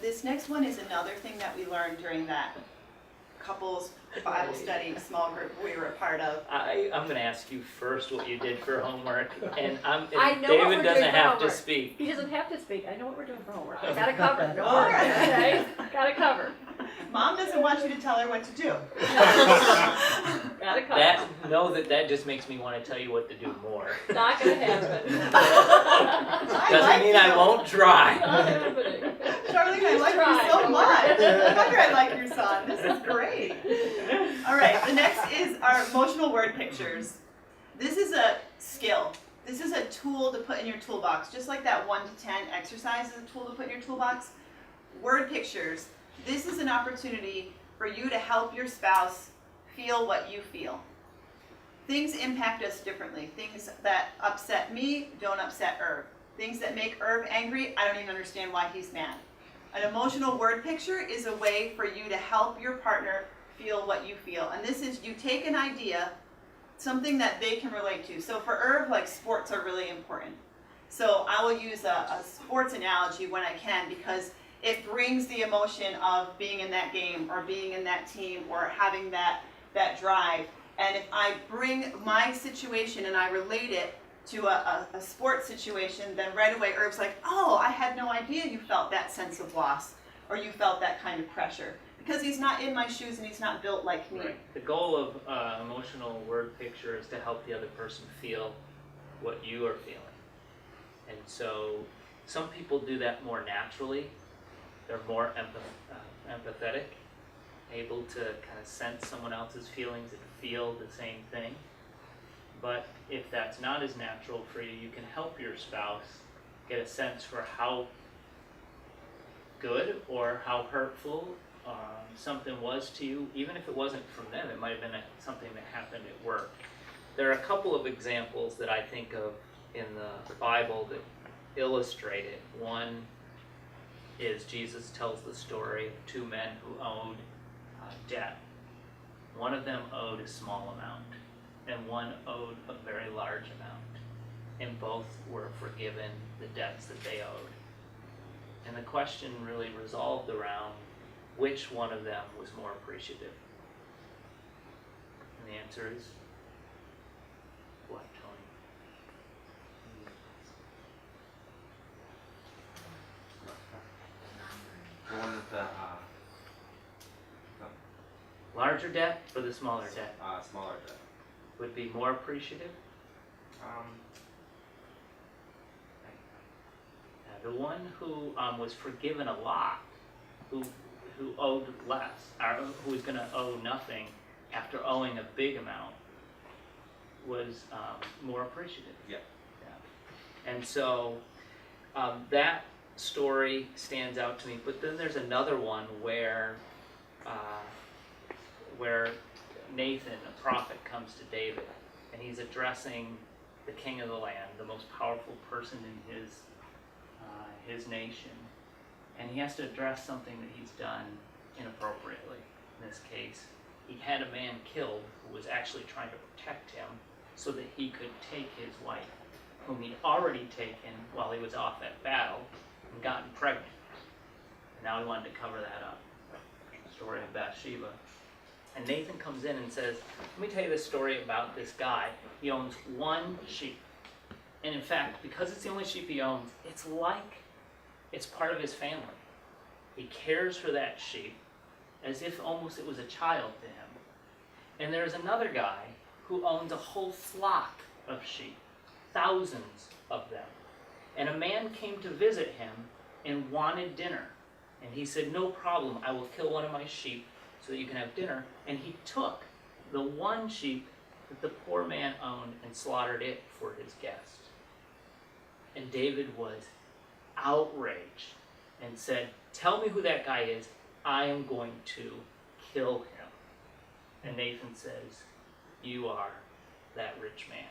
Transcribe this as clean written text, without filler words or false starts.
This next one is another thing that we learned during that couples Bible study small group we were a part of. I'm going to ask you first what you did for homework, and I know what David we're doesn't doing for have to homework. speak. He doesn't have to speak. I know what we're doing for homework. I got it covered. Don't All worry. right. Okay? Got it covered. Mom doesn't want you to tell her what to do. Got it covered. That just makes me want to tell you what to do more. Not gonna happen. Doesn't mean I won't try. Not happening. Charlene, I like Try, you so don't much. worry. No wonder I like your son. This is great. All right, the next is our emotional word pictures. This is a skill. This is a tool to put in your toolbox. Just like that 1 to 10 exercise is a tool to put in your toolbox. Word pictures. This is an opportunity for you to help your spouse feel what you feel. Things impact us differently. Things that upset me don't upset Irv. Things that make Irv angry, I don't even understand why he's mad. An emotional word picture is a way for you to help your partner feel what you feel. And this is, you take an idea, something that they can relate to. So for Irv, like sports are really important. So I will use a sports analogy when I can, because it brings the emotion of being in that game or being in that team or having that drive. And if I bring my situation and I relate it to a sports situation, then right away Irv's like, oh, I had no idea you felt that sense of loss or you felt that kind of pressure. Because he's not in my shoes and he's not built like me. Right. The goal of emotional word picture is to help the other person feel what you are feeling. And so some people do that more naturally. They're more empathetic, able to kind of sense someone else's feelings and feel the same thing. But if that's not as natural for you, you can help your spouse get a sense for how good or how hurtful something was to you. Even if it wasn't from them, it might have been something that happened at work. There are a couple of examples that I think of in the Bible that illustrate it. One is Jesus tells the story of two men who owed debt. One of them owed a small amount, and one owed a very large amount, and both were forgiven the debts that they owed. And the question really revolved around which one of them was more appreciative. And the answer is what, Tony? The one with the Larger debt or the smaller debt smaller debt. would be more appreciative? The one who was forgiven a lot, who owed less, or who was going to owe nothing after owing a big amount, was more appreciative. Yeah. And so that story stands out to me. But then there's another one where Nathan, a prophet, comes to David, and he's addressing the king of the land, the most powerful person in his nation, and he has to address something that he's done inappropriately. In this case, he had a man killed who was actually trying to protect him so that he could take his wife, whom he'd already taken while he was off at battle, and gotten pregnant. And now he wanted to cover that up. The story of Bathsheba. And Nathan comes in and says, let me tell you this story about this guy. He owns one sheep. And in fact, because it's the only sheep he owns, it's like it's part of his family. He cares for that sheep as if almost it was a child to him. And there's another guy who owns a whole flock of sheep, thousands of them. And a man came to visit him and wanted dinner. And he said, no problem, I will kill one of my sheep so that you can have dinner. And he took the one sheep that the poor man owned and slaughtered it for his guest. And David was outraged and said, tell me who that guy is. I am going to kill him. And Nathan says, you are that rich man.